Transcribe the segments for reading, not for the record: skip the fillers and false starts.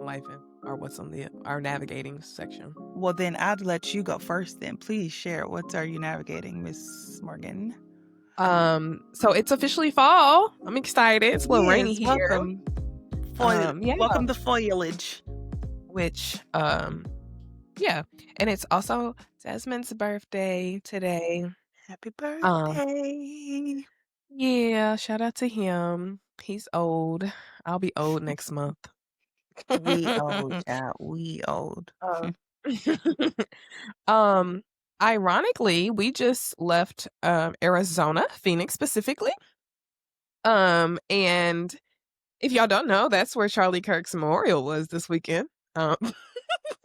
life in, or what's on our navigating section. Well, then I'd let you go first then. Please share. What are you navigating, Miss Morgan? So it's officially fall. I'm excited. It's a little rainy Yes, here. welcome. Yeah, Welcome to foliage. which yeah, and it's also Desmond's birthday today. Happy Um, birthday. yeah, shout out to him. He's old. I'll be old next month. We old, child. We old. Um, um, ironically, we just left Arizona, Phoenix specifically. And if y'all don't know, that's where Charlie Kirk's memorial was this weekend. Um,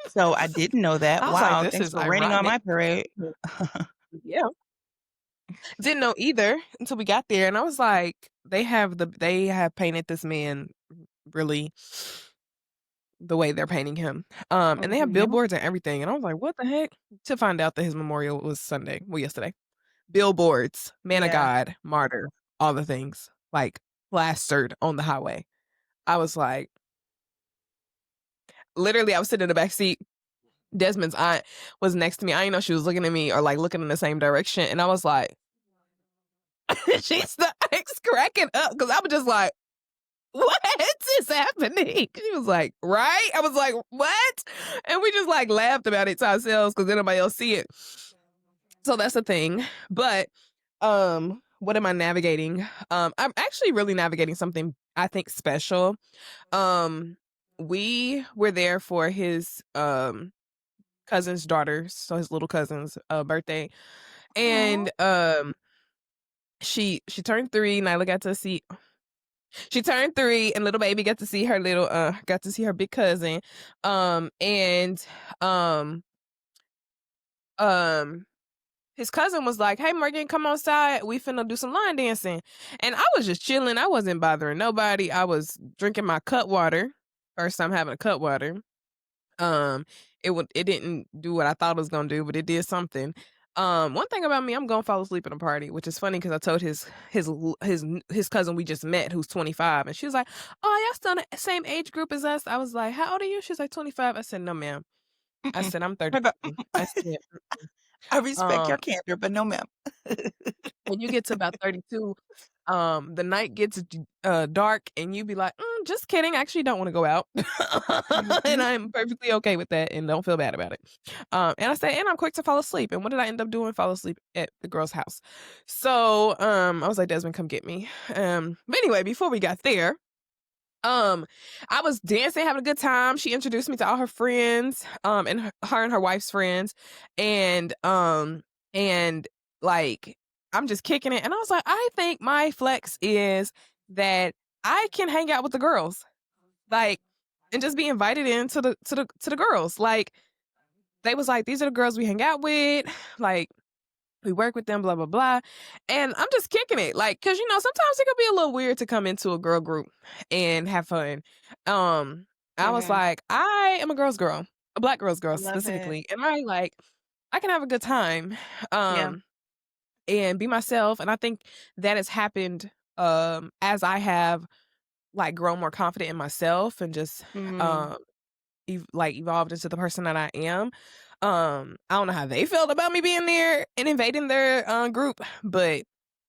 So I didn't know that. I was like, Wow. this Thanks is for raining on ironic. my parade. Yeah. Didn't know either until we got there, and I was like, they have painted this man really the way they're painting him. And they have Mhm. billboards and everything, and I was like, what the heck? To find out that his memorial was Sunday, well, yesterday. Billboards, man of Yeah. God, martyr, all the things, like plastered on the highway. I was like, literally, I was sitting in the back seat. Desmond's aunt was next to me. I didn't know she was looking at me or like looking in the same direction, and I was like, she's the ex cracking up because I was just like, what is happening? She was like, right? I was like, what? And we just like laughed about it to ourselves because nobody else see it. So that's the thing. But what am I navigating? I'm actually really navigating something I think special. We were there for his cousin's daughter's, so his little cousin's birthday. Aw. And she turned 3. Nyla got to see she turned 3, and little baby got to see her got to see her big cousin. And um um his cousin was like, "Hey Morgan, come outside. We finna do some line dancing." And I was just chilling. I wasn't bothering nobody. I was drinking my cut water. First time having a cut water. Um, it didn't do what I thought it was gonna do, but it did something. One thing about me, I'm gonna fall asleep at a party, which is funny because I told his cousin we just met, who's 25, and she was like, "Oh, y'all still in the same age group as us." I was like, "How old are you?" She's like, 25. I said, "No, ma'am." I Mm-mm. said, "I'm Hold 32." I said, I respect your um, candor, but no, ma'am. when you get to about 32, the night gets dark and you be like, just kidding. I actually don't want to go out. And Mhm. I'm perfectly okay with that and don't feel bad about it. And I say, and I'm quick to fall asleep. And what did I end up doing? Fall asleep at the girl's house. So I was like, Desmond, come get me. But anyway, before we got there, um, I was dancing, having a good time. She introduced me to all her friends, and her and her wife's friends, and and like I'm just kicking it. And I was like, I think my flex is that I can hang out with the girls, like, and just be invited into the girls. Like they was like, these are the girls we hang out with, like we work with them, blah blah blah. And I'm just kicking it, like, cause sometimes it could be a little weird to come into a girl group and have fun. um I was Mhm. like, I am a girl's girl, a black girl's girl I love it. specifically, and I can have a good time, Yeah. um and be myself. And I think that has happened as I have like grown more confident in myself and just Mm. um evolved into the person that I am. I don't know how they felt about me being there and invading their group, but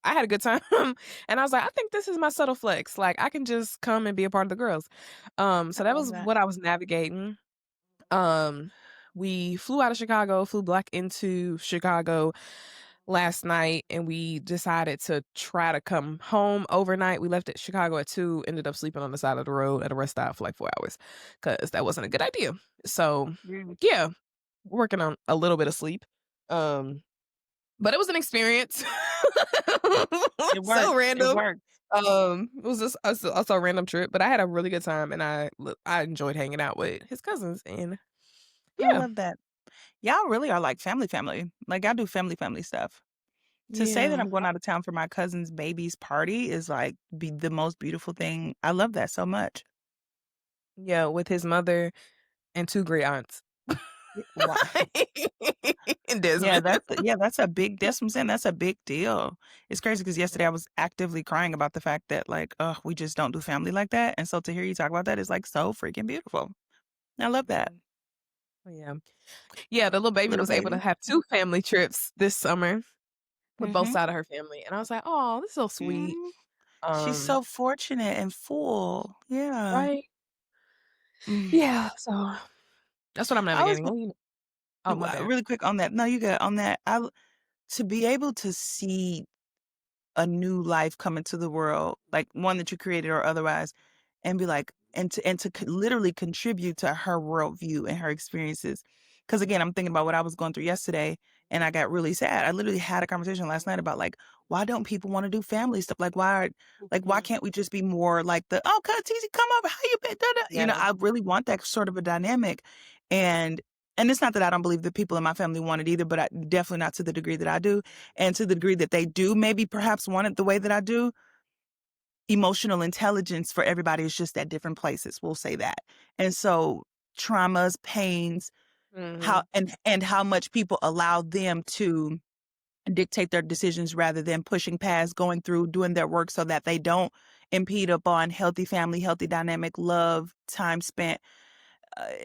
I had a good time. And I was like, I think this is my subtle flex. Like I can just come and be a part of the girls. I So that love was that. what I was navigating. Um, we flew out of Chicago, flew back into Chicago last night, and we decided to try to come home overnight. We left at Chicago at 2, ended up sleeping on the side of the road at a rest stop for like 4 hours because that wasn't a good idea. So Mm. yeah, working on a little bit of sleep. Um, but it was an experience. It So worked. It random. worked. It was just also a random trip, but I had a really good time, and I enjoyed hanging out with his cousins, and I yeah, love that. Y'all really are like family, family. Like, I do family stuff. To say that yeah, I'm going out of town for my cousin's baby's party is, like, be the most beautiful thing. I love that so much. yeah, with his mother and 2 great aunts. Wow. And Desmond. That's a big that's what I'm saying, that's a big deal. It's crazy because yesterday I was actively crying about the fact that, like, we just don't do family like that, and so to hear you talk about that is, like, so freaking beautiful. I love that. Oh, yeah. Yeah, the little baby Little was able to baby. have 2 family trips this summer with both Mhm. side of her family, and I was like, "Oh, this is so sweet." Mm. She's Um so fortunate and full. Yeah. Right? Mm. Yeah, so that's what I'm I was navigating. What do you Oh, my bad. really quick on that. No, you good. On that, to be able to see a new life come into the world, like one that you created or otherwise, and be like, literally contribute to her worldview and her experiences. Because again, I'm thinking about what I was going through yesterday, and I got really sad. I literally had a conversation last night about like, why don't people want to do family stuff? Why Mhm. can't we just be more like the oh, cuz easy, come over, how you been? Da, da. Yeah. I really want that sort of a dynamic, and and it's not that I don't believe the people in my family want it either, but definitely not to the degree that I do. And to the degree that they do maybe perhaps want it the way that I do, emotional intelligence for everybody is just at different places, we'll say that. And so traumas, pains, how Mhm. and how much people allow them to dictate their decisions rather than pushing past, going through, doing their work so that they don't impede upon healthy family, healthy dynamic, love, time spent.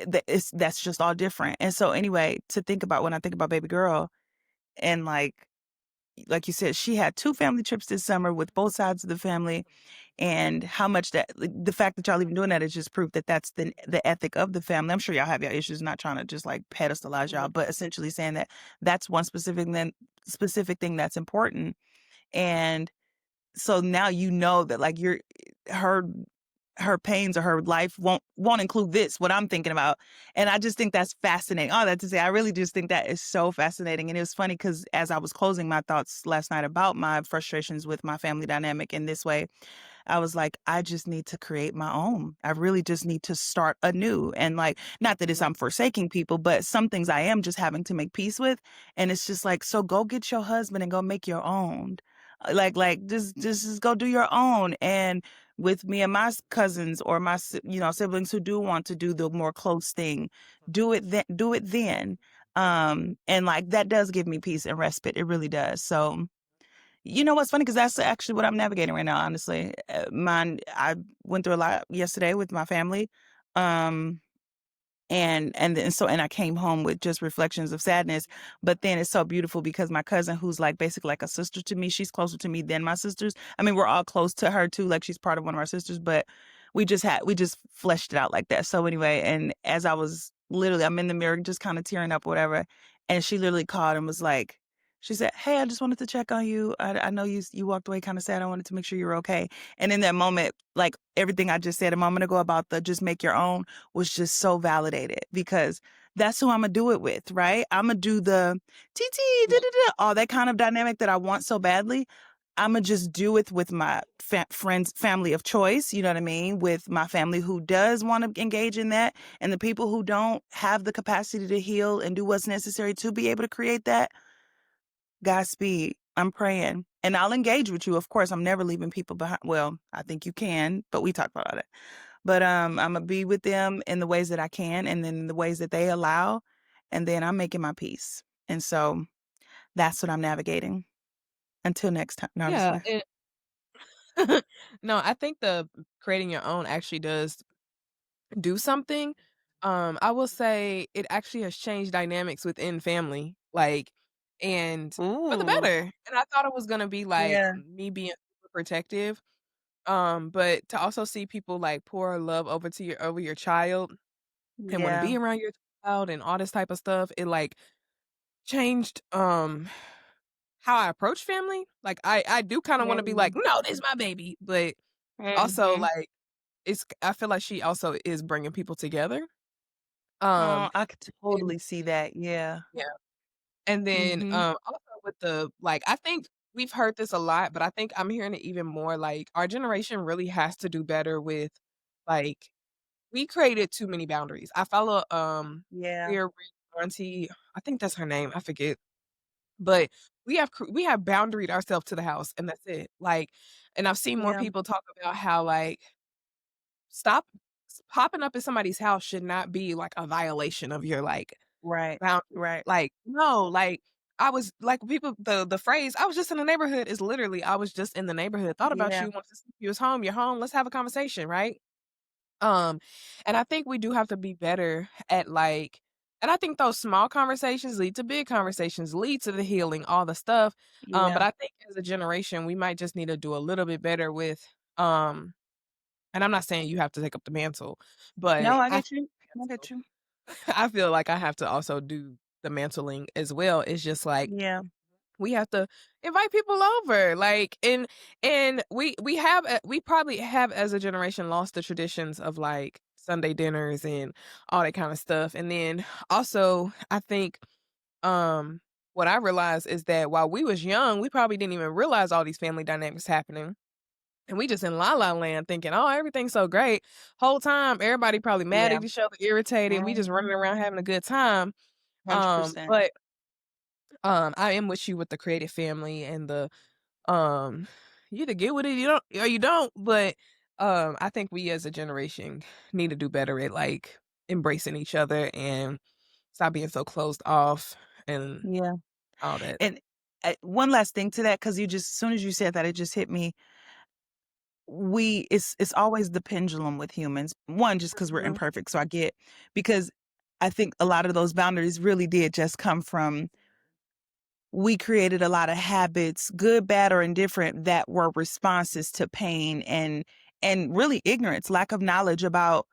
That's just all different. And so anyway, to think about when I think about baby girl and like you said, she had 2 family trips this summer with both sides of the family, and how much that like, the fact that y'all even doing that is just proof that that's the ethic of the family. I'm sure y'all have your issues, not trying to just, like, pedestalize y'all, Mhm. but essentially saying that that's one specific thing that's important, and so now you know that, like, her her pains or her life won't include this, what I'm thinking about. And I just think that's fascinating. All that to say, I really just think that is so fascinating. And it was funny because as I was closing my thoughts last night about my frustrations with my family dynamic in this way, I was like, I just need to create my own. I really just need to start anew. And like, not that it's Mhm. I'm forsaking people, but some things I am just having to make peace with. And it's just like, so go get your husband and go make your own. Just go do your own. And with me and my cousins or siblings who do want to do the more close thing, do it then. And like that does give me peace and respite. It really does. So you know what's funny? Because that's actually what I'm navigating right now, honestly. I went through a lot yesterday with my family, um, and I came home with just reflections of sadness. But then it's so beautiful because my cousin, who's like basically like a sister to me, she's closer to me than my sisters. I mean, we're all close to her too, like she's part of one of our sisters, but we just fleshed it out like that. So anyway, and as I was literally, I'm in the mirror just kind of tearing up, whatever, and she literally called and was like, she said, "Hey, I just wanted to check on you. I know you walked away kind of sad. I wanted to make sure you were okay." And in that moment, like everything I just said a moment ago about the just make your own was just so validated because that's who Imma do it with, right? Imma do the "TT, da, da, da," all that kind of dynamic that I want so badly. Imma just do it with my friends, family of choice, you know what I mean? With my family who does wanna engage in that, and the people who don't have the capacity to heal and do what's necessary to be able to create that, Godspeed. I'm praying. And I'll engage with you, of course, I'm never leaving people behind. Well, I think you can, but we talked about it. But, Imma be with them in the ways that I can and then the ways that they allow, and then I'm making my peace. And so, that's what I'm navigating. Until next time. No, I'm just Yeah, playing. and no, I think the creating your own actually does do something. I will say it actually has changed dynamics within family, like, and for the Ooh. better. And I thought it was gonna be like Yeah. me being super protective, but to also see people like pour love over your child and wanna Yeah. be around your child and all this type of stuff, it like changed how I approach family. Like I do kinda wanna be like, Mm. "No, this is my baby," but also Mhm. like I feel like she also is bringing people together. Um Oh, I could and totally see that. Yeah. yeah. And then, Mhm. also with the like, I think we've heard this a lot, but I think I'm hearing it even more, like, our generation really has to do better with, like, we created too many boundaries. I follow, Yeah. Queer Auntie, I think that's her name, I forget, but we have boundaried ourselves to the house, and that's it. Like, and I've seen more Yeah. people talk about how, like, stop popping up at somebody's house should not be, like, a violation of your, like, Right. boundaries. Right. Like, no, like, I was like, people the phrase, "I was just in the neighborhood," is literally, "I was just in the neighborhood, thought about Yeah. you, wanted to see if you was home, you're home, let's have a conversation," right? Um, and I think we do have to be better at, like, and I think those small conversations lead to big conversations, lead to the healing, all the stuff. But Yeah. I think as a generation, we might just need to do a little bit better with, um and I'm not saying you have to take up the mantle, No, but I I get you. I feel get you. I feel like I have to also do the mantling as well. It's just like Yeah. we have to invite people over, like, and we have we probably have as a generation lost the traditions of like Sunday dinners and all that kind of stuff. And then also, I think what I realized is that while we was young, we probably didn't even realize all these family dynamics happening. And we just in la la land thinking, oh, everything's so great. Whole time, everybody probably mad Yeah. at each other, irritated. We just running Mhm. around having a good time. 100%. But I am with you with the creative family and the um you either get with it, you don't or you don't, but I think we as a generation need to do better at like embracing each other and stop being so closed off and Yeah. all that. And, one last thing to that, because you just as soon as you said that, it just hit me. It's always the pendulum with humans. One, just because 'cause we're Mhm. imperfect, so I get because I think a lot of those boundaries really did just come from we created a lot of habits, good, bad, or indifferent, that were responses to pain and really ignorance, lack of knowledge about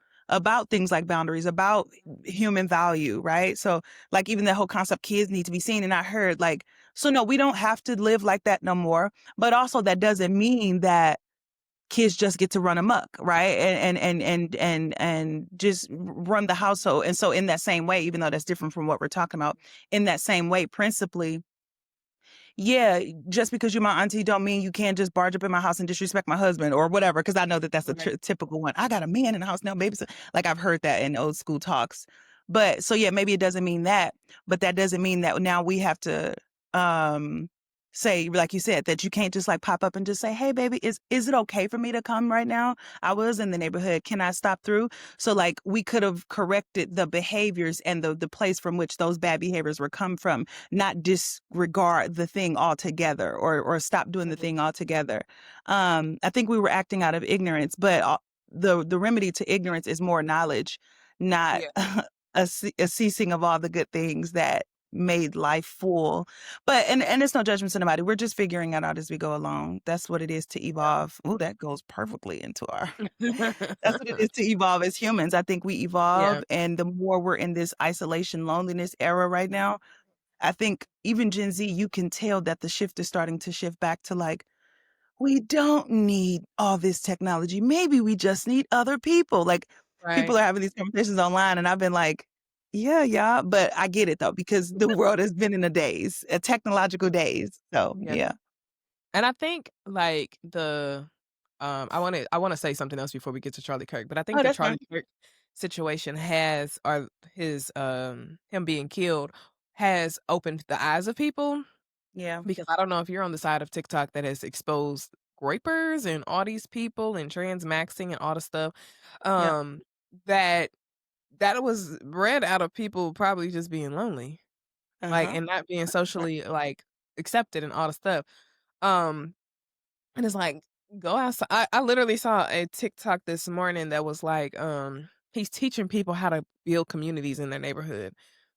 things like boundaries, about human value, right? So, like, even that whole concept, kids need to be seen and not heard, like, so no, we don't have to live like that no more. But also that doesn't mean that kids just get to run amok, right? And just run the household. And so in that same way, even though that's different from what we're talking about, in that same way, principally, yeah, just because you're my auntie don't mean you can't just barge up in my house and disrespect my husband or whatever. Because I know that that's a Right. typical one. I got a man in the house now, baby. Like I've heard that in old school talks. But so yeah, maybe it doesn't mean that, but that doesn't mean that now we have to um say, like you said, that you can't just like pop up and just say, "Hey, baby, is it okay for me to come right now? I was in the neighborhood. Can I stop through?" So like we could have corrected the behaviors and the place from which those bad behaviors were come from, not disregard the thing altogether or stop doing the Mhm. thing altogether. I think we were acting out of ignorance, but the remedy to ignorance is more knowledge, not Yeah. a ceasing of all the good things that made life full. But and it's no judgment to anybody. We're just figuring it out as we go along. That's what it is to evolve. Oh, that goes perfectly into our that's what it is to evolve as humans. I think we Yeah. evolve, and the more we're in this isolation, loneliness era right now, I think even Gen Z, you can tell that the shift is starting to shift back to like, we don't need all this technology. Maybe we just need other people. Like people Right. are having these conversations online, and I've been like, yeah, yeah, but I get it though, because the world has been in a daze, a technological daze. So Yeah. yeah. And I think like I wanna say something else before we get to Charlie Kirk, but I think Oh, the that's fine. Charlie Kirk situation has or his him being killed has opened the eyes of people Yeah. because I don't know if you're on the side of TikTok that has exposed rapers and all these people and trans maxing and all the stuff Yep. um that that was bred out of people probably just being lonely, like, Uh-huh. and not being socially like accepted and all the stuff. Um And it's like, go outside. I literally saw a TikTok this morning that was like, he's teaching people how to build communities in their neighborhood,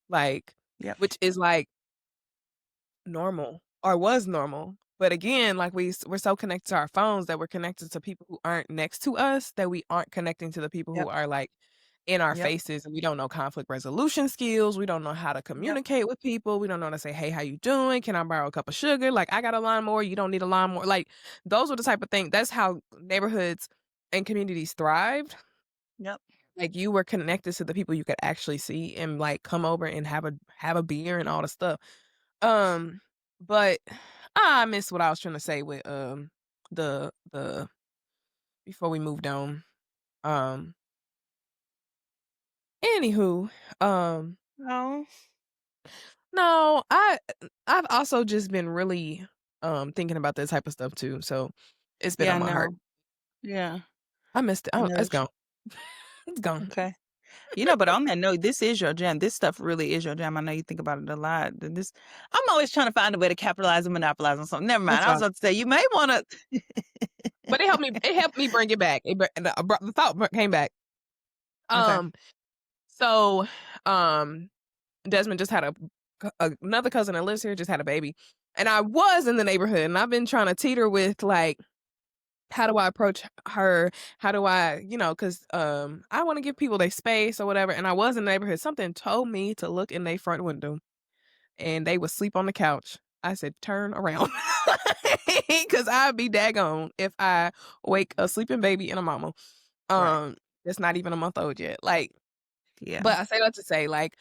like, Yep. which is like normal or was normal. But again, like we're so connected to our phones that we're connected to people who aren't next to us that we aren't connecting to the people who Yep. are like in our Yep. faces, and we don't know conflict resolution skills. We don't know how to Yep. communicate with people. We don't know how to say, "Hey, how you doing? Can I borrow a cup of sugar? Like, I got a lawnmower. You don't need a lawnmower." Like, those are the type of thing. That's how neighborhoods and communities thrived. Yep. Like, you were connected to the people you could actually see and like come over and have a beer and all the stuff. Um, but I missed what I was trying to say with the before we moved on. Um, Anywho, um Oh. no, I've also just been really, thinking about that type of stuff too, so it's been Yeah, on I my heart. know. Yeah. I missed it. I Oh, know it's that gone. It's gone. okay. But on that note, this is your jam. This stuff really is your jam. I know you think about it a lot. This I'm always trying to find a way to capitalize and monopolize on something. Never mind. That's I was fine. about to say you may want to But it helped me bring it back. It br and the thought came back. Okay. Um, so, um, Desmond just had another cousin that lives here just had a baby, and I was in the neighborhood, and I've been trying to teeter with, like, how do I approach her? How do I, because I wanna give people their space or whatever, and I was in the neighborhood. Something told me to look in their front window, and they would sleep on the couch. I said, "Turn around," because 'cause I'd be daggone if I wake a sleeping baby and a mama, Right. that's not even a month old yet, like, Yeah. but I say that to say, like,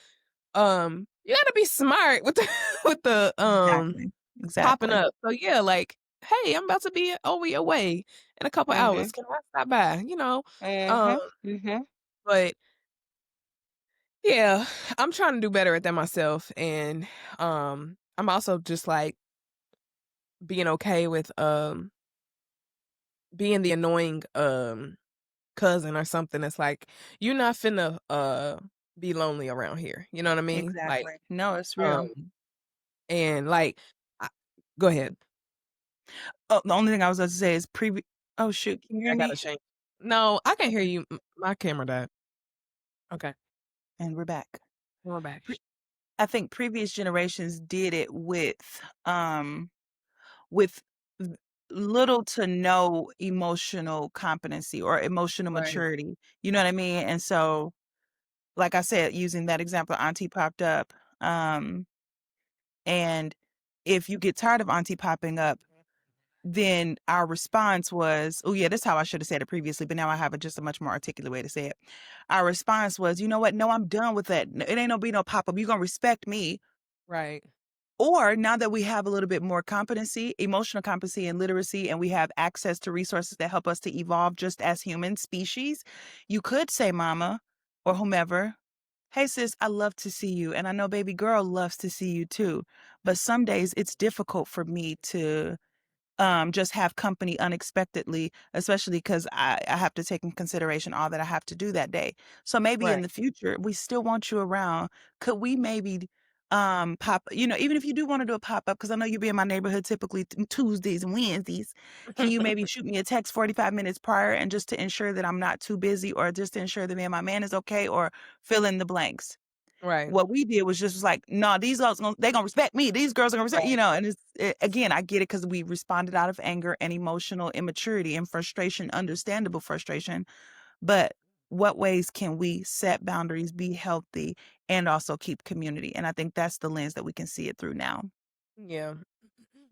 you gotta be smart with the with the, Exactly. popping Exactly. up. So, yeah, like, "Hey, I'm about to be over your way in a couple hours. Mhm. Can I stop by?" Um, Mhm. Mhm. but, yeah, I'm trying to do better at that myself, and, I'm also just, like, being okay with, being the annoying, cousin or something that's like, "You're not finna, be lonely around here." You know what I mean? Like, Exactly. No, it's real. um, and, like, I go ahead. Oh, the only thing I was about to say is oh shoot, can you hear I gotta me? change. No, I can hear Okay. you. My camera died. Okay, And we're back. we're back. Pre- I think previous generations did it with v- little to no emotional competency or emotional Right, maturity. You know what I mean? And so, like I said, using that example, Auntie popped up. Um, and if you get tired of Auntie popping up, then our response was, oh yeah, this is how I should have said it previously, but now I have just a much more articulate way to say it. Our response was, you know what? No, I'm done with that. It ain't no be no pop up. You're gonna respect me. right, Or now that we have a little bit more competency, emotional competency and literacy, and we have access to resources that help us to evolve just as human species, you could say, mama or whomever, hey sis, I love to see you. And I know baby girl loves to see you too. But some days it's difficult for me to just have company unexpectedly, especially because I have to take in consideration all that I have to do that day. So maybe in right. the future, we still want you around. Could we maybe pop, even if you do want to do a pop up, because I know you be in my neighborhood typically Tuesdays and Wednesdays, can you maybe shoot me a text 45 minutes prior and just to ensure that I'm not too busy or just to ensure that me and my man is okay or fill in the blanks? Right, What we did was just was like, "No, these girls they gonna respect me. These girls are gonna respect," right. and again, I get it because we responded out of anger and emotional immaturity and frustration, understandable frustration. But what ways can we set boundaries, be healthy, and also keep community? And I think that's the lens that we can see it through now. Yeah,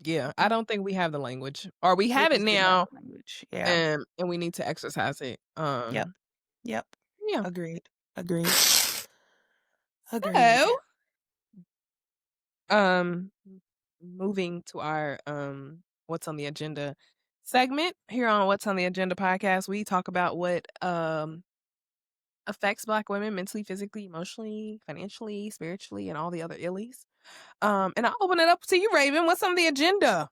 yeah. I don't think we have the language, or we We have it just didn't have now, the language. Yeah. and we need to exercise it. Yep. Yep. Yeah. Agreed. Agreed. Agreed. So, um, moving to our what's on the agenda segment here on What's on the Agenda podcast, we talk about what affects Black women mentally, physically, emotionally, financially, spiritually, and all the other illies. And I'll open it up to you, Raven. What's on the agenda?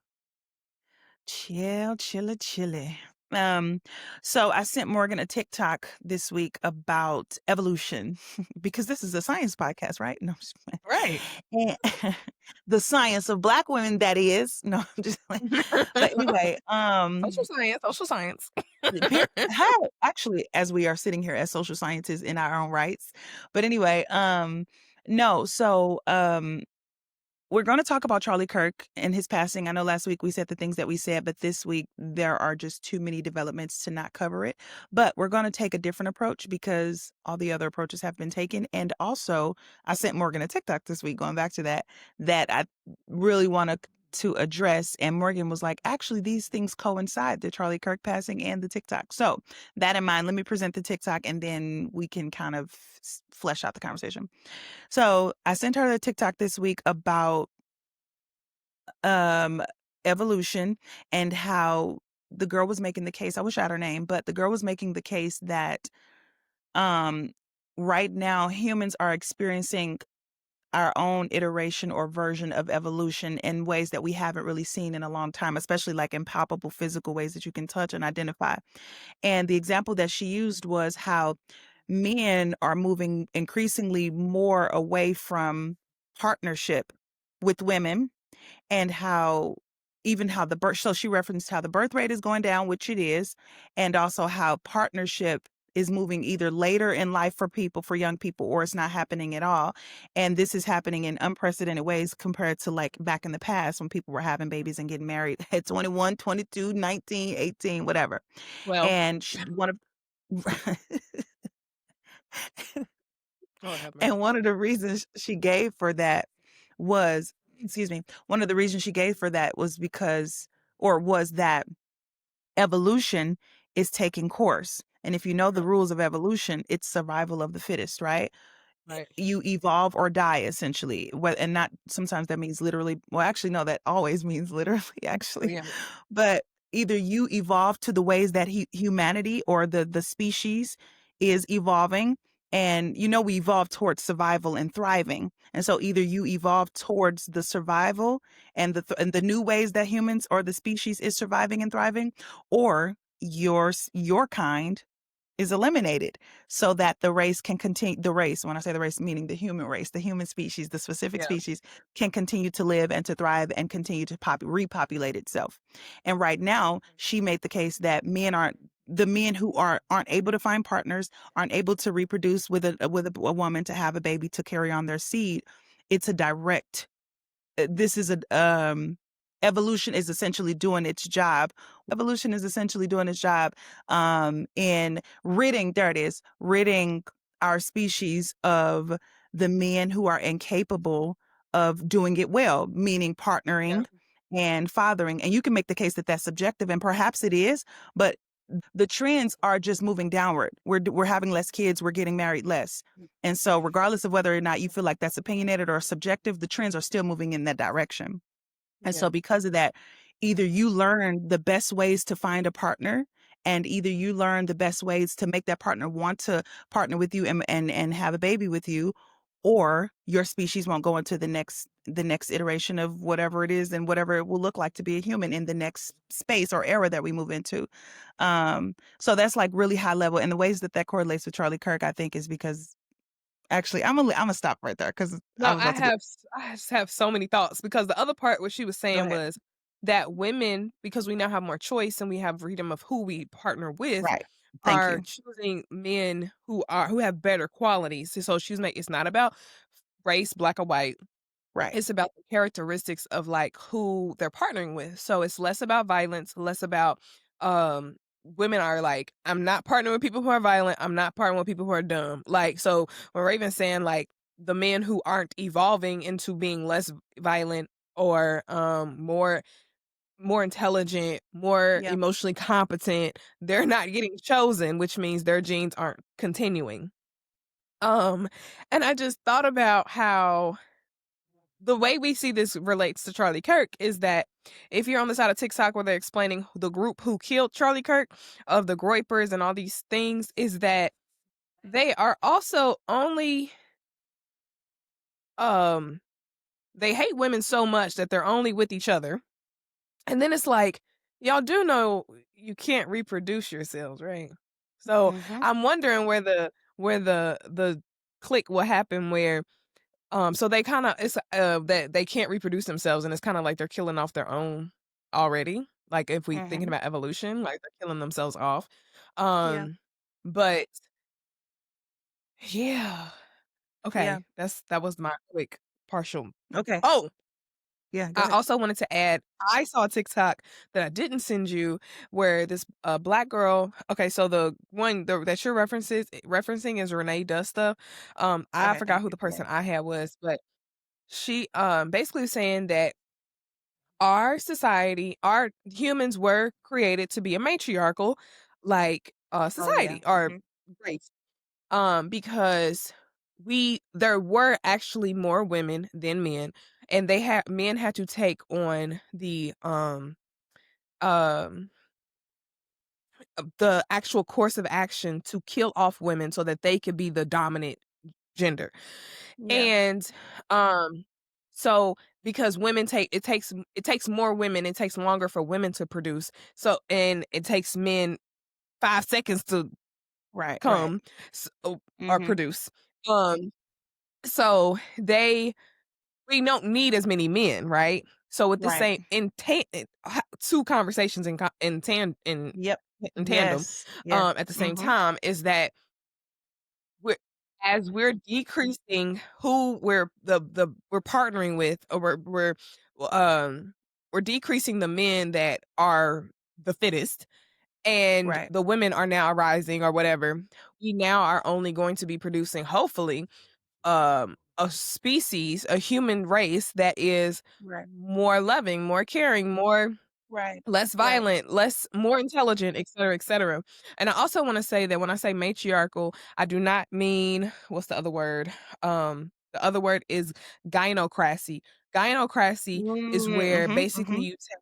Chill, chilla, chilly. Um, so I sent Morgan a TikTok this week about evolution because this is a science podcast, right? No, I'm just Right. playing. And the science of Black women, that is. No, I'm just like, but anyway, Social science, social science. how actually, as we are sitting here as social scientists in our own rights, but anyway, no, so we're going to talk about Charlie Kirk and his passing. I know last week we said the things that we said, but this week there are just too many developments to not cover it. But we're going to take a different approach because all the other approaches have been taken. And also, I sent Morgan a TikTok this week, going back to that I really want to address. And Morgan was like, actually, these things coincide, the Charlie Kirk passing and the TikTok. So, that in mind, let me present the TikTok and then we can kind of flesh out the conversation. So I sent her the TikTok this week about um evolution and how the girl was making the case. I wish I had her name, but the girl was making the case that um right now humans are experiencing our own iteration or version of evolution in ways that we haven't really seen in a long time, especially like in palpable physical ways that you can touch and identify. And the example that she used was how men are moving increasingly more away from partnership with women and how even how the birth so she referenced how the birth rate is going down, which it is, and also how partnership is moving either later in life for people, for young people, or it's not happening at all. And this is happening in unprecedented ways compared to like back in the past when people were having babies and getting married at 21, 22, 19, 18, whatever. Well, And one of Lord have and mercy. one of the reasons she gave for that was, excuse me, one of the reasons she gave for that was because, or was that evolution is taking course. And if you know the Oh, rules of evolution, it's survival of the fittest, right? right. You evolve or die essentially. And not sometimes that means literally. Well, actually, no, that always means literally, Oh, actually. yeah. But either you evolve to the ways that humanity or the species is evolving. And we evolve towards survival and thriving. And so either you evolve towards the survival and the new ways that humans or the species is surviving and thriving, or your kind is eliminated so that the race can continue. The race, when I say the race, meaning the human race, the human species, the specific Yeah. species, can continue to live and to thrive and continue to repopulate itself. And right now she made the case that the men who aren't able to find partners, aren't able to reproduce with a woman to have a baby to carry on their seed. It's a direct this is a evolution is essentially doing its job. Evolution is essentially doing its job in ridding our species of the men who are incapable of doing it well, meaning Yeah. partnering and fathering. And you can make the case that that's subjective, and perhaps it is, but the trends are just moving downward. We're having less kids, we're getting married less. And so regardless of whether or not you feel like that's opinionated or subjective, the trends are still moving in that direction. And so Yeah. because of that, either you learn the best ways to find a partner, and either you learn the best ways to make that partner want to partner with you and have a baby with you, or your species won't go into the next iteration of whatever it is and whatever it will look like to be a human in the next space or era that we move into. So that's like really high level. And the ways that that correlates with Charlie Kirk, I think, is because actually I'm gonna stop right there because I No, was about to get. I just have so many thoughts because the other part what she was Go saying ahead. was that women, because we now have more choice and we have freedom of who we partner with, Right. Thank are you. choosing men who have better qualities. So she's making it's not about race, black or white. Right. It's about the characteristics of, like, who they're partnering with. So it's less about violence, less about, women are like, "I'm not partnering with people who are violent, I'm not partnering with people who are dumb." Like, so when Raven's saying, like, the men who aren't evolving into being less violent or, more intelligent, more Yeah. emotionally competent, they're not getting chosen, which means their genes aren't continuing. Um, and I just thought about how the way we see this relates to Charlie Kirk is that if you're on the side of TikTok where they're explaining the group who killed Charlie Kirk, of the Groypers and all these things, is that they are also only um they hate women so much that they're only with each other. And then it's like, y'all do know you can't reproduce yourselves, right? So Mhm. I'm wondering where the click will happen where so they kinda it's, that they can't reproduce themselves, and it's kinda like they're killing off their own already, like, if we thinking Mhm. about evolution, like, they're killing themselves off. Yeah. But yeah. Yeah. Okay, that was my quick partial. Okay. Oh, Yeah, go I ahead. also wanted to add, I saw a TikTok that I didn't send you where this, black girl okay, so the one that you're referencing is Renee Does stuff. I Okay, forgot thank who you. the Yeah. person I had was, but she, basically was saying that our society, our humans were created to be a matriarchal, like, Oh, yeah. society or Mhm. race, because there were actually more women than men, and men had to take on um, the actual course of action to kill off women so that they could be the dominant gender. Yeah. And, um, so because it takes more women, it takes longer for women to produce. So and it takes men 5 seconds to Right, right. come or Mhm. produce. Um, so we don't need as many men, right? So with the Right. same in 2 conversations in in tandem, Yes. Yes. at the same Mhm. time, is that we're as we're decreasing who we're partnering with, or um we're decreasing the men that are the fittest, and Right. the women are now rising or whatever. We now are only going to be producing, hopefully, a species, a human race that is Right. more loving, more caring, more Right. less Right. violent, less more intelligent, et cetera, et cetera. And I also want to say that when I say matriarchal, I do not mean, what's the other word? The other word is gynocracy. Gynocracy is where Mhm. basically Mhm. you take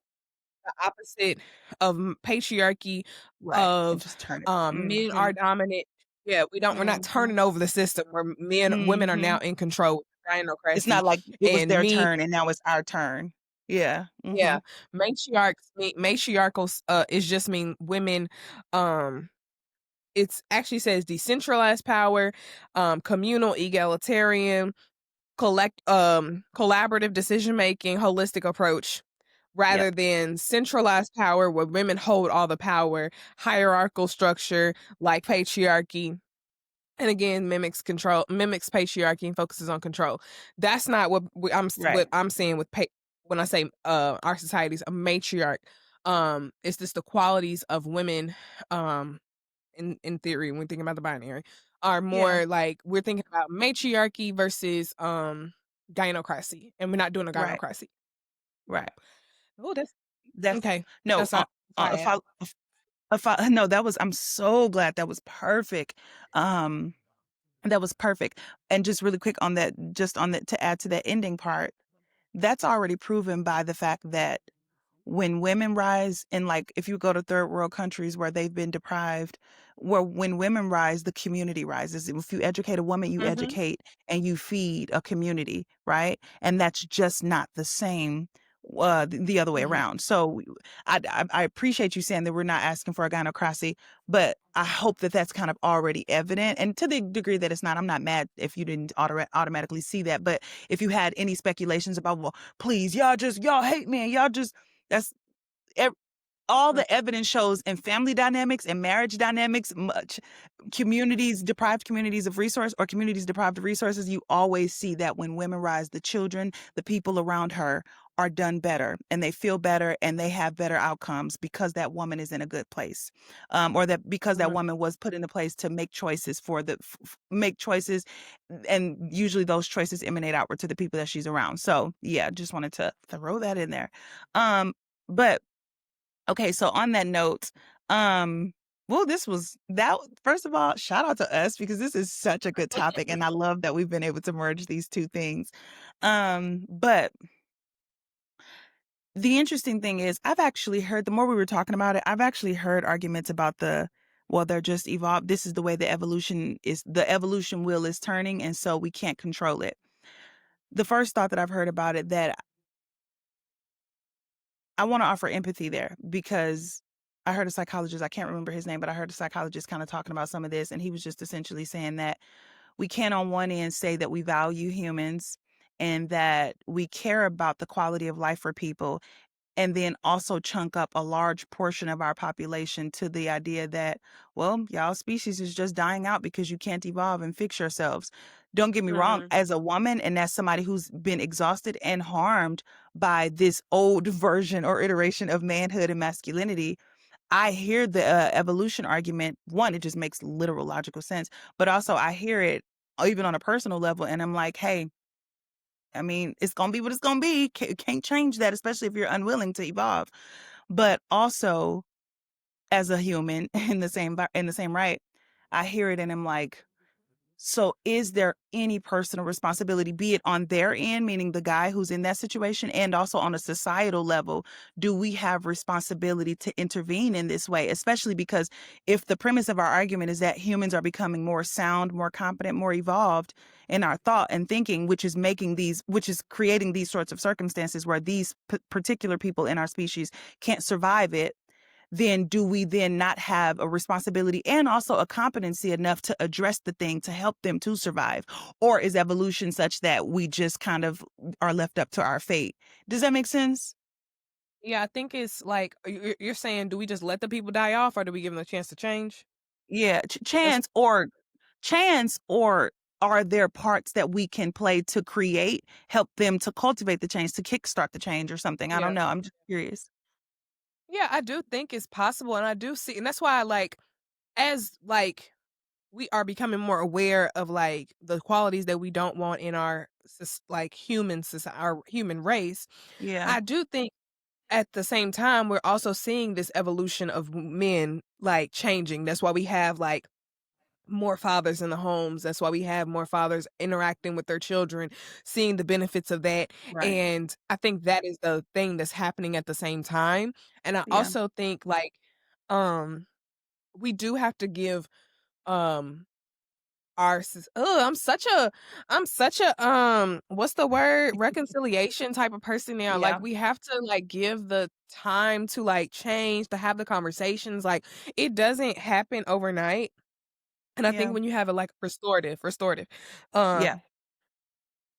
the opposite of patriarchy, Right. And of just turn it. men are Mhm. dominant. Yeah, we're not Mhm. turning over the system where women are now Mhm. in control. It's Gynocracy. not like it was And their me, turn and now it's our turn. Yeah. yeah, Mhm. matriarchal is just mean women. um it's actually says decentralized power, communal, egalitarian, collaborative decision making, holistic approach, rather Yep. than centralized power where women hold all the power, hierarchical structure like patriarchy, and again mimics patriarchy and focuses on control. That's not Right. what I'm saying with when I say our society's a matriarch. It's just the qualities of women, um in theory, when we think about the binary, are Yeah. more like we're thinking about matriarchy versus gynocracy, and we're not doing a Right. gynocracy. Right. Oh, that's That's okay. no, That's all I if add. I if I no, that was I'm so glad that was perfect. Um, that was perfect. And just really quick on that, just on that to add to that ending part, that's already proven by the fact that when women rise in, like, if you go to third world countries where they've been deprived, where when women rise, the community rises. If you educate a woman, you Mhm, educate and you feed a community, right? And that's just not the same the other way mhm. around. So I appreciate you saying that we're not asking for a gynocracy, but I hope that that's kind of already evident. And to the degree that it's not, I'm not mad if you didn't automatically see that. But if you had any speculations about, well, please, y'all hate me, and y'all just that's ev all Mm, the evidence shows in family dynamics and marriage dynamics, much communities, deprived communities of resource or communities deprived of resources, you always see that when women rise, the children, the people around her are done better and they feel better and they have better outcomes because that woman is in a good place. Or that because that mhm. woman was put in a place to make choices for make choices, and usually those choices emanate outward to the people that she's around. So yeah, just wanted to throw that in there. But okay, so on that note, well, this was that. First of all, shout out to us because this is such a good topic, and I love that we've been able to merge these two things. But the interesting thing is, I've actually heard the more we were talking about it, I've actually heard arguments about well, they're just evolved. This is the way the evolution wheel is turning, and so we can't control it. The first thought that I've heard about it that I wanna offer empathy there because I heard a psychologist, I can't remember his name, but I heard a psychologist kinda talking about some of this, and he was just essentially saying that we can on one end say that we value humans and that we care about the quality of life for people, and then also chunk up a large portion of our population to the idea that, well, y'all species is just dying out because you can't evolve and fix yourselves. Don't get me wrong, Mhm, as a woman and as somebody who's been exhausted and harmed by this old version or iteration of manhood and masculinity, I hear the evolution argument. One, it just makes literal logical sense, but also I hear it even on a personal level, and I'm like, hey, I mean, it's gonna be what it's gonna be. Can't change that, especially if you're unwilling to evolve. But also, as a human in the same right, I hear it and I'm like, so is there any personal responsibility, be it on their end, meaning the guy who's in that situation, and also on a societal level? Do we have responsibility to intervene in this way? Especially because if the premise of our argument is that humans are becoming more sound, more competent, more evolved in our thought and thinking, which is creating these sorts of circumstances where these particular people in our species can't survive it, then do we then not have a responsibility and also a competency enough to address the thing to help them to survive? Or is evolution such that we just kind of are left up to our fate? Does that make sense? Yeah, I think it's like you're saying, do we just let the people die off, or do we give them a chance to change? Yeah, That's chance or are there parts that we can play to create, help them to cultivate the change, to kickstart the change or something? I don't yeah, know. I'm just curious. yeah. I do think it's possible, and I do see, and that's why I like as like we are becoming more aware of like the qualities that we don't want in our like human society, our human race. Yeah, I do think at the same time we're also seeing this evolution of men like changing. That's why we have like more fathers in the homes. That's why we have more fathers interacting with their children, seeing the benefits of that. right. And I think that is the thing that's happening at the same time. And I Yeah. also think like um we do have to give um I'm such a what's the word, reconciliation type of person now. Like Yeah. we have to like give the time to like change, to have the conversations. Like it doesn't happen overnight. And I think Yeah. when you have a like restorative, Yeah.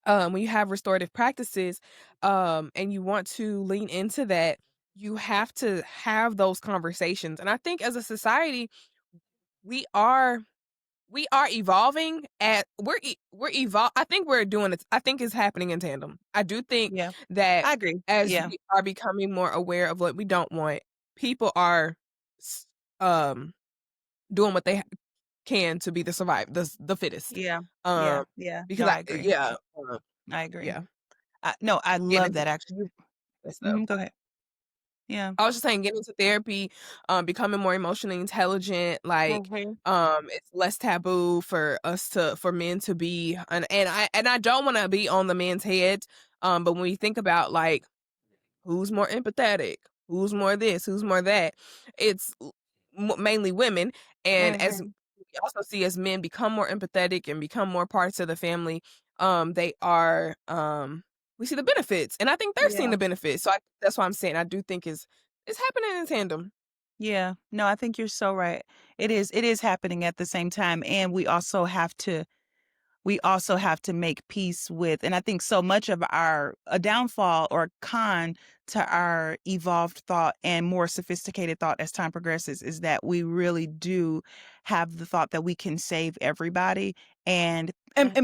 um, when you have restorative practices, and you want to lean into that, you have to have those conversations. And I think as a society, we are we are evolving at we're evol I think we're doing it. I think it's happening in tandem. I do think Yeah. that I agree. as Yeah. we are becoming more aware of what we don't want, people are s- um doing what they can to be the fittest. Yeah. Yeah. Um, Yeah. No, because I agree. I agree. yeah, No, I getting love into that actually. that stuff. Mhm, go ahead. Yeah. I was just saying getting into therapy, becoming more emotionally intelligent, like, Mhm. it's less taboo for men to be and I don't wanna be on the man's head, but when you think about, like, who's more empathetic? Who's more this? Who's more that? It's mainly women, and as Mhm. we also see as men become more empathetic and become more parts of the family, they are, we see the benefits, and I think they're seeing Yeah. the benefits. So that's why I'm saying I do think it's happening in tandem. Yeah. No, I think you're so right. It is happening at the same time, and we also have to make peace with, and I think so much of our a downfall or con to our evolved thought and more sophisticated thought as time progresses is that we really do have the thought that we can save everybody. And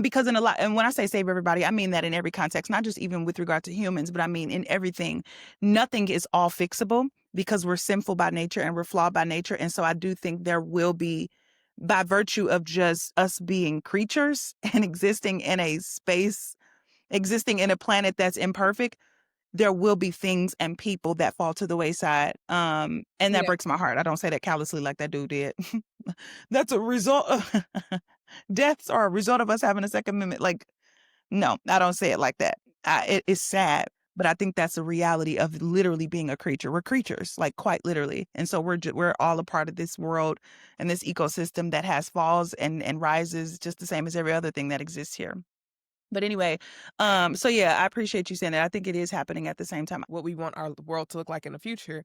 because in a lot, and when I say save everybody, I mean that in every context, not just even with regard to humans, but I mean in everything. Nothing is all fixable because we're sinful by nature and we're flawed by nature. And so I do think there will be, by virtue of just us being creatures and existing in a planet that's imperfect, there will be things and people that fall to the wayside. And that Yeah. breaks my heart. I don't say that callously like that dude did. That's a result of deaths are a result of us having a second amendment. Like, no, I don't say it like that. It is sad, but I think that's a reality of literally being a creature. We're creatures, like quite literally, and so we're all a part of this world and this ecosystem that has falls and rises, just the same as every other thing that exists here. But anyway, so yeah, I appreciate you saying that. I think it is happening at the same time. What we want our world to look like in the future,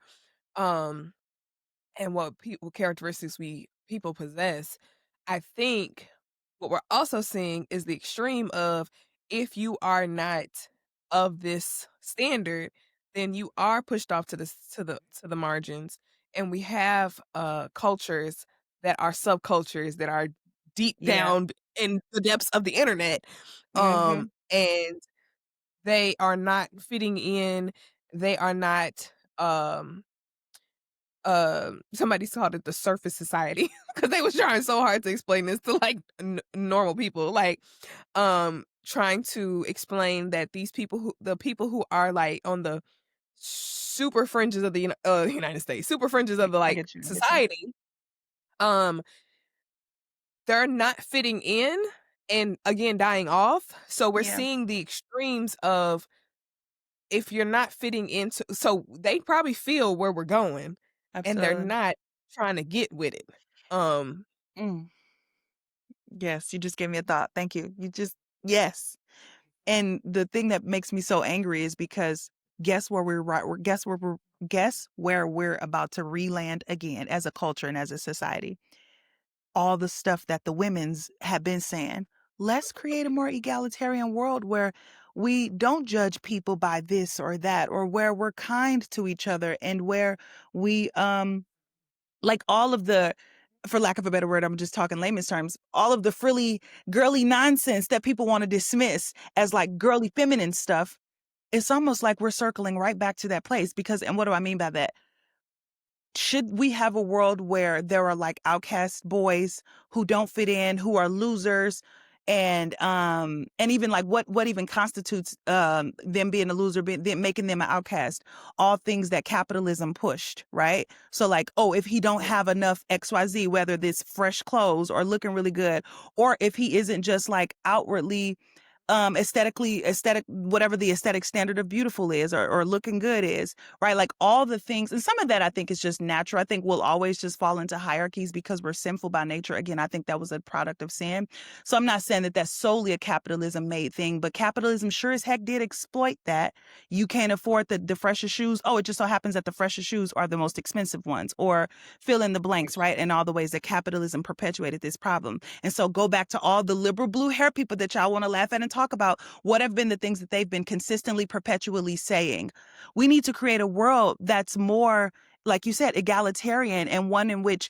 um, and what characteristics we people possess. I think what we're also seeing is the extreme of if you are not of this standard, then you are pushed off to the margins. And we have cultures that are subcultures that are deep Yeah. down in the depths of the internet. Mhm. And they are not fitting in. They are not somebody called it the surface society because they was trying so hard to explain this to like normal people, like trying to explain that the people who are like on the super fringes of the United States, super fringes of the I like get you. I get you. society, um they're not fitting in and again dying off. So we're Yeah, seeing the extremes of if you're not fitting into, so they probably feel where we're going and they're absolutely. not trying to get with it. Um, Mm. Yes, you just gave me a thought. Thank you. Yes. And the thing that makes me so angry is because guess where we're right guess where we're about to reland again as a culture and as a society. All the stuff that the women's have been saying. Let's create a more egalitarian world where we don't judge people by this or that, or where we're kind to each other, and where we like all of the, for lack of a better word, I'm just talking layman's terms, all of the frilly girly nonsense that people want to dismiss as like girly feminine stuff. It's almost like we're circling right back to that place. Because, and what do I mean by that? Should we have a world where there are like outcast boys who don't fit in, who are losers, and even like what even constitutes them being a loser, them making them an outcast? All things that capitalism pushed, right? So like, oh, if he don't have enough XYZ, whether this fresh clothes or looking really good, or if he isn't just like outwardly aesthetic, whatever the aesthetic standard of beautiful is, or looking good is, right? Like all the things, and some of that I think is just natural. I think we'll always just fall into hierarchies because we're sinful by nature. Again, I think that was a product of sin. So I'm not saying that that's solely a capitalism made thing, but capitalism sure as heck did exploit that. You can't afford the freshest shoes. Oh, it just so happens that the freshest shoes are the most expensive ones, or fill in the blanks, right? And all the ways that capitalism perpetuated this problem. And so go back to all the liberal blue hair people that y'all want to laugh at and talk about. What have been the things that they've been consistently, perpetually saying? We need to create a world that's more, like you said, egalitarian, and one in which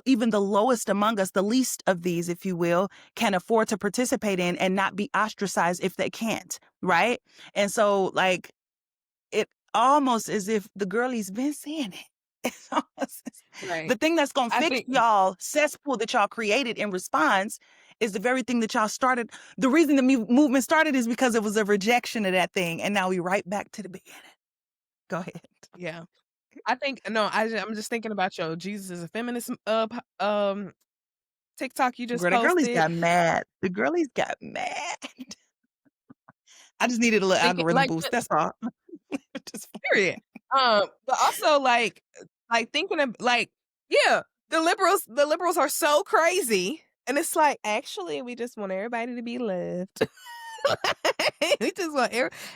even the lowest among us, the least of these, if you will, can afford to participate in and not be ostracized if they can't, right? And so like it almost as if the girlies been saying it. It's almost the Right. thing that's gonna I fix think y'all cesspool that y'all created in response is the very thing that y'all started. The reason the movement started is because it was a rejection of that thing, and now we right back to the beginning. Go ahead. yeah. I think no, I'm just thinking about your Jesus is a feminist TikTok you just Girl, the girlies posted. got mad. The girlies got mad. I just needed a little Thinking algorithm like boost. That's all. Just period. But also like thinking of like, yeah, the liberals are so crazy. And it's like, actually, we just want everybody to be loved. We just want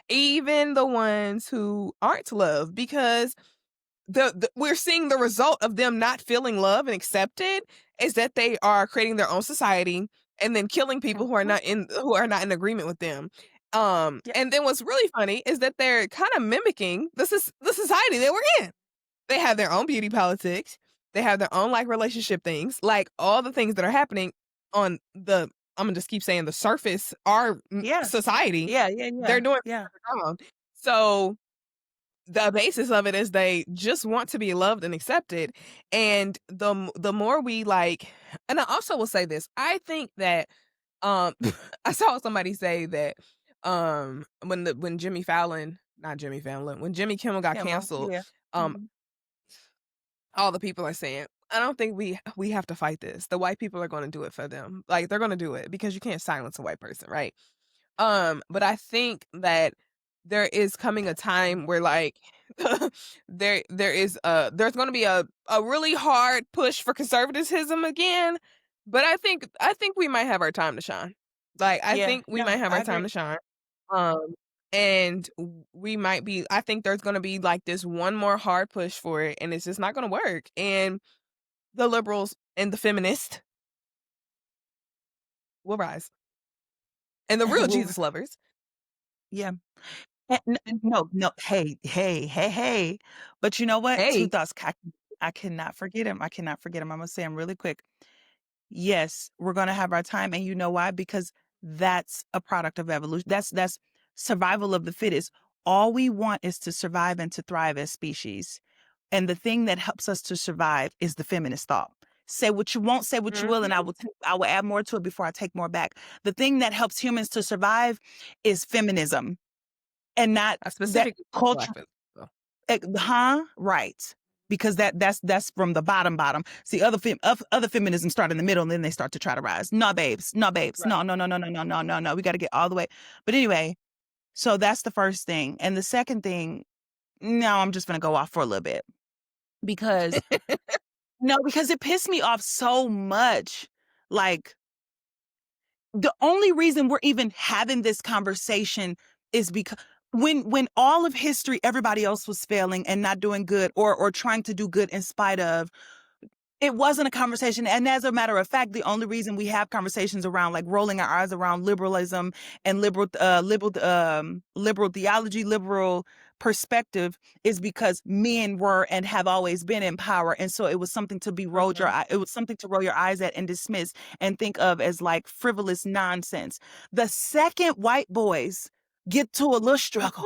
even the ones who aren't loved, because we're seeing the result of them not feeling loved and accepted is that they are creating their own society and then killing people Mhm. who are not in agreement with them. Yeah. And then what's really funny is that they're kind of mimicking the society that we're in. They have their own beauty politics. They have their own like relationship things, like all the things that are happening on the I'm gonna just keep saying the surface, our Yeah. society. Yeah. Yeah. They're Yeah. doing Yeah. underground. So the basis of it is they just want to be loved and accepted, and the more we like, and I also will say this, I think that, um I saw somebody say that, when Jimmy Fallon not Jimmy Fallon, when Jimmy Kimmel got Kimmel. canceled, Yeah. um, Mhm. all the people are saying, "I don't think we have to fight this. The white people are gonna do it for them." Like, they're gonna do it because you can't silence a white person, right? But I think that there is coming a time where like there's gonna be a really hard push for conservatism again. But I think we might have our time to shine. Like I Yeah. think we might No, have I our time agree. to shine. Um and we might be I think there's gonna be like this one more hard push for it, and it's just not gonna work. And the liberals and the feminists will rise. And the real Well, Jesus lovers. yeah. No, no. Hey, hey, hey, hey. But you know what? Two Hey. thoughts. I cannot forget him. I cannot forget him. I'm gonna say him really quick. Yes, we're gonna have our time, and you know why? Because that's a product of evolution. That's survival of the fittest. All we want is to survive and to thrive as species. And the thing that helps us to survive is the feminist thought. Say what you won't, say what you will, and Mhm. I will add more to it before I take more back. The thing that helps humans to survive is feminism, and not I that specifically said culture. black folks, so Huh? Right. Because that's from the bottom. See, other feminism start in the middle, and then they start to try to rise. No, babes. No, babes. right. No, no, no, no, no, no, no, no, no. We got to get all the way. But anyway, so that's the first thing. And the second thing, now I'm just gonna go off for a little bit because no, because it pissed me off so much. Like the only reason we're even having this conversation is because when all of history, everybody else was failing and not doing good, or trying to do good in spite of. It wasn't a conversation. And as a matter of fact, the only reason we have conversations around like rolling our eyes around liberalism and liberal theology, liberal perspective is because men were and have always been in power. And so it was something to be rolled your Mhm. eye. It was something to roll your eyes at and dismiss and think of as like frivolous nonsense. The second white boys get to a little struggle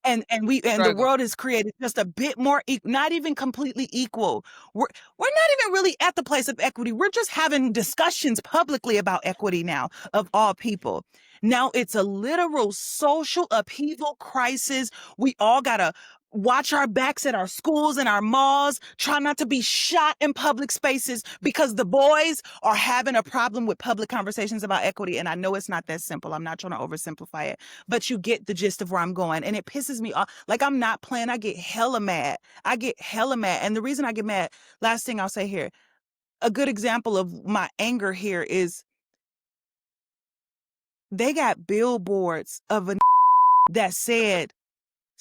and the Struggle. world is created just a bit more not even completely equal. We're not even really at the place of equity. We're just having discussions publicly about equity now, of all people. Now it's a literal social upheaval crisis. We all gotta watch our backs at our schools and our malls, try not to be shot in public spaces because the boys are having a problem with public conversations about equity. And I know it's not that simple. I'm not trying to oversimplify it, but you get the gist of where I'm going. And it pisses me off. Like, I'm not playing. I get hella mad. And the reason I get mad, last thing I'll say here, a good example of my anger here is they got billboards of a that said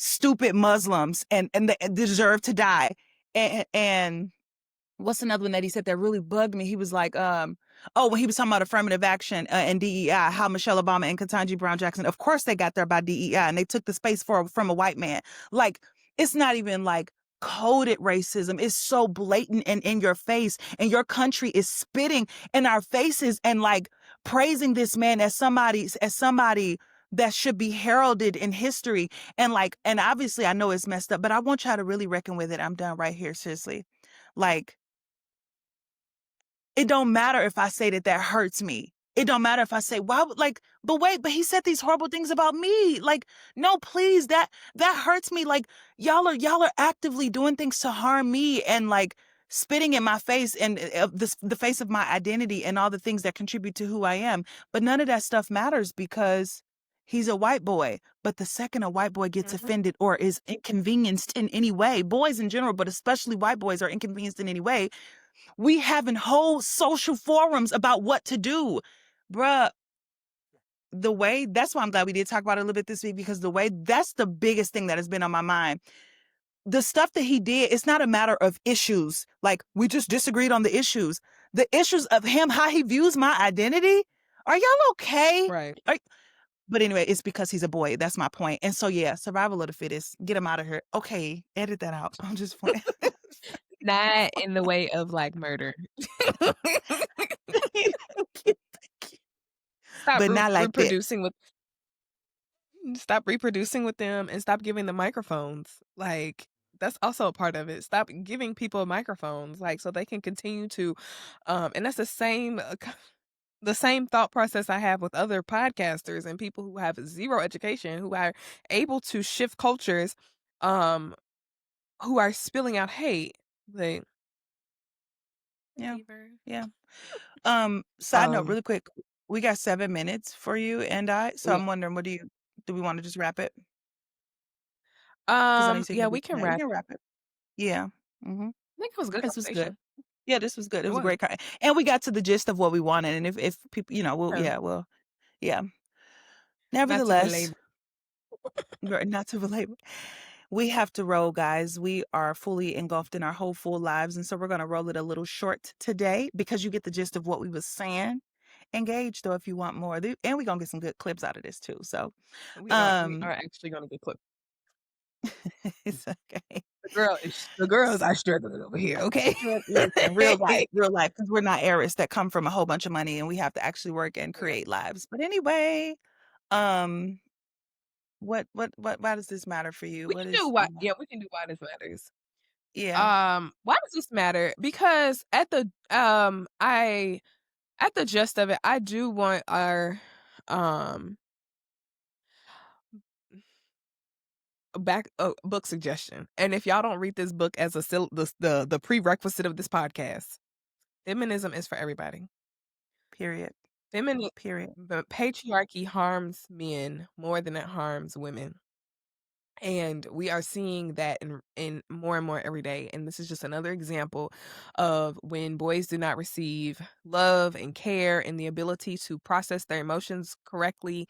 stupid Muslims and they deserve to die. And what's another one that he said that really bugged me? He was like, when he was talking about affirmative action and DEI, how Michelle Obama and Ketanji Brown Jackson, of course they got there by DEI and they took the space from a white man. Like, it's not even like coded racism. It's so blatant and in your face, and your country is spitting in our faces and like praising this man as somebody that should be heralded in history. And like, and obviously I know it's messed up, but I want y'all to really reckon with it. I'm done right here, seriously. Like, it don't matter if I say that hurts me. It don't matter if I say, wow, like, but wait, but he said these horrible things about me. Like, no, please, that hurts me. Like, y'all are actively doing things to harm me and like spitting in my face and the face of my identity and all the things that contribute to who I am. But none of that stuff matters because he's a white boy. But the second a white boy gets Mhm. offended or is inconvenienced in any way, boys in general, but especially white boys are inconvenienced in any way, we having whole social forums about what to do. Bruh, that's why I'm glad we did talk about it a little bit this week, because that's the biggest thing that has been on my mind. The stuff that he did, it's not a matter of issues. Like, we just disagreed on the issues. The issues of him, how he views my identity. Are y'all okay? Right. But anyway, it's because he's a boy. That's my point. And so, yeah, survival of the fittest. Get him out of here. Okay, edit that out. I'm just playing. Not in the way of, like, murder. Stop But not like that. stop reproducing with them and stop giving them microphones. Like, that's also a part of it. Stop giving people microphones, like, so they can continue to, and that's the same thought process I have with other podcasters and people who have zero education, who are able to shift cultures, um, who are spilling out hate. Like, Yeah. fever. Yeah. Side note, Um, really quick. We got 7 minutes for you and I. So yeah. I'm wondering, do we want to just wrap it? Because I know you said Yeah, you're gonna we be can tonight. We wrap can it. wrap it. Yeah. Mm-hmm. I think it was a good This was good. conversation. Yeah, this was good. It It was a was. great and we got to the gist of what we wanted. And if people, Yeah. yeah. Not to Nevertheless, belabor. not to belabor. We have to roll, guys. We are fully engulfed in our whole full lives. And so we're going to roll it a little short today because you get the gist of what we was saying. Engage, though, if you want more. And we're going to get some good clips out of this, too. So, We um, are actually gonna get clipped. it's okay. The girls are struggling over here, okay? Listen, Like, real life, because we're not heiress that come from a whole bunch of money and we have to actually work and yeah. create lives. But anyway, um, why does this matter for you? We What can do is, we can do why this matters. yeah, Why does this matter? Because at the gist of it, I do want our um book suggestion. And if y'all don't read this book as the prerequisite of this podcast, feminism is for everybody. period, Femini period. The patriarchy harms men more than it harms women. And we are seeing that in more and more every day. And this is just another example of when boys do not receive love and care and the ability to process their emotions correctly,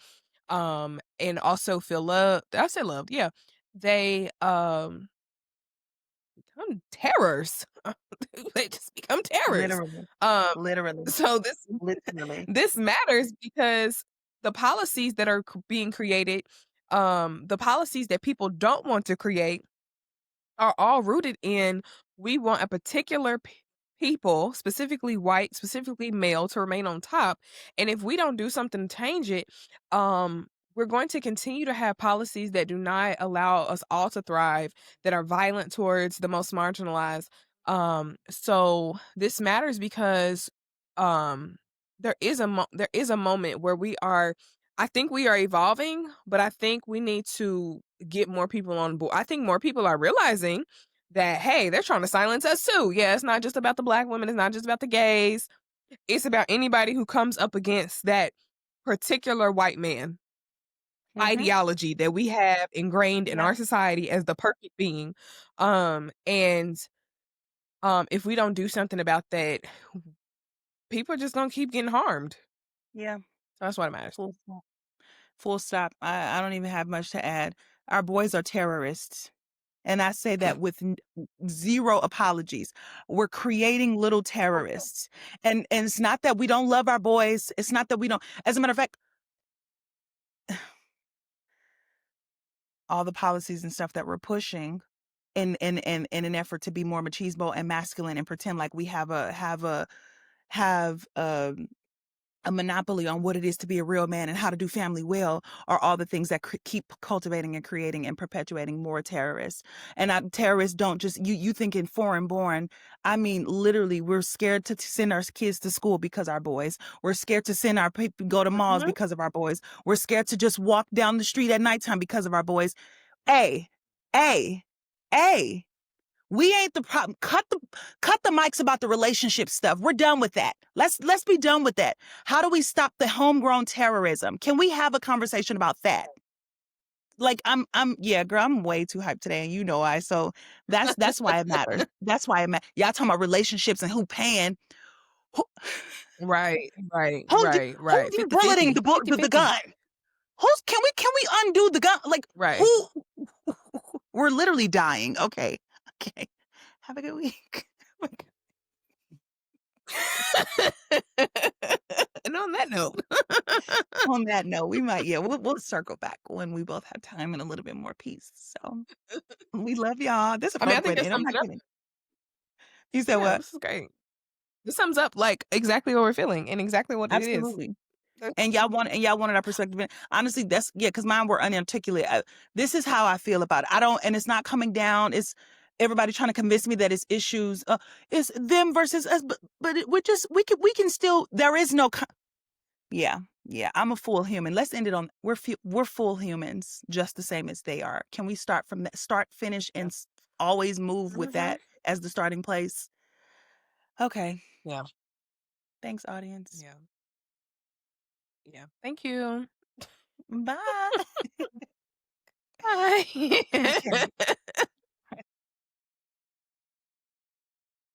and also feel loved. I said loved, yeah. They become terrors. They just become terrors. Literally, Um, literally, so this literally. this matters because the policies that are being created, the policies that people don't want to create are all rooted in we want a particular people, specifically white, specifically male, to remain on top. And if we don't do something to change it, we're going to continue to have policies that do not allow us all to thrive, that are violent towards the most marginalized. So this matters because um, there is a moment where we are. I think we are evolving, but I think we need to get more people on board. I think more people are realizing that, hey, they're trying to silence us too. Yeah, it's not just about the black women, it's not just about the gays. It's about anybody who comes up against that particular white man Mhm. ideology that we have ingrained in Yeah, our society as the perfect being. And if we don't do something about that, people are just gonna keep getting harmed. yeah. So that's what it matters. Full stop. Full stop. I don't even have much to add. Our boys are terrorists. And I say that with zero apologies. We're creating little terrorists. And it's not that we don't love our boys. It's not that we don't. As a matter of fact, all the policies and stuff that we're pushing in an effort to be more machismo and masculine and pretend like we have a monopoly on what it is to be a real man and how to do family well are all the things that keep cultivating and creating and perpetuating more terrorists. And terrorists don't just you thinking foreign born. I mean, literally, we're scared to send our kids to school because our boys. We're scared to send our people go to malls Mhm. because of our boys. We're scared to just walk down the street at nighttime because of our boys. A, a, a. We ain't the problem. Cut the mics about the relationship stuff. We're done with that. Let's be done with that. How do we stop the homegrown terrorism? Can we have a conversation about that? Like I'm yeah, girl, I'm way too hyped today, and you know I. So that's why it matters. That's why it matters. Y'all talking about relationships and who paying. Who, Right, right, who right, right. who's 50 bulleting 50, 50 the 50. gun? Can we undo the gun? Like Right. who? We're literally dying. Okay, okay. Have a good week. And on that note, On that note, we might, yeah, we'll circle back when we both have time and a little bit more peace. So we love y'all. This is a I mean, I fun think Monday, this and I'm sums not it up. kidding. You said Yeah, what? this is great. This sums up like exactly what we're feeling and exactly what it is. Absolutely. That's And y'all wanted our perspective. And honestly, that's yeah, because mine were unarticulate. This is how I feel about it. I don't, and it's not coming down. It's everybody trying to convince me that it's issues. It's them versus us. But we can still. There is no. Yeah, yeah. I'm a full human. Let's end it on we're full humans, just the same as they are. Can we start from that? Start, finish, and yeah. always move with Mhm. that as the starting place. Okay. Yeah. Thanks, audience. Yeah. Yeah. Thank you. Bye. Bye. Okay.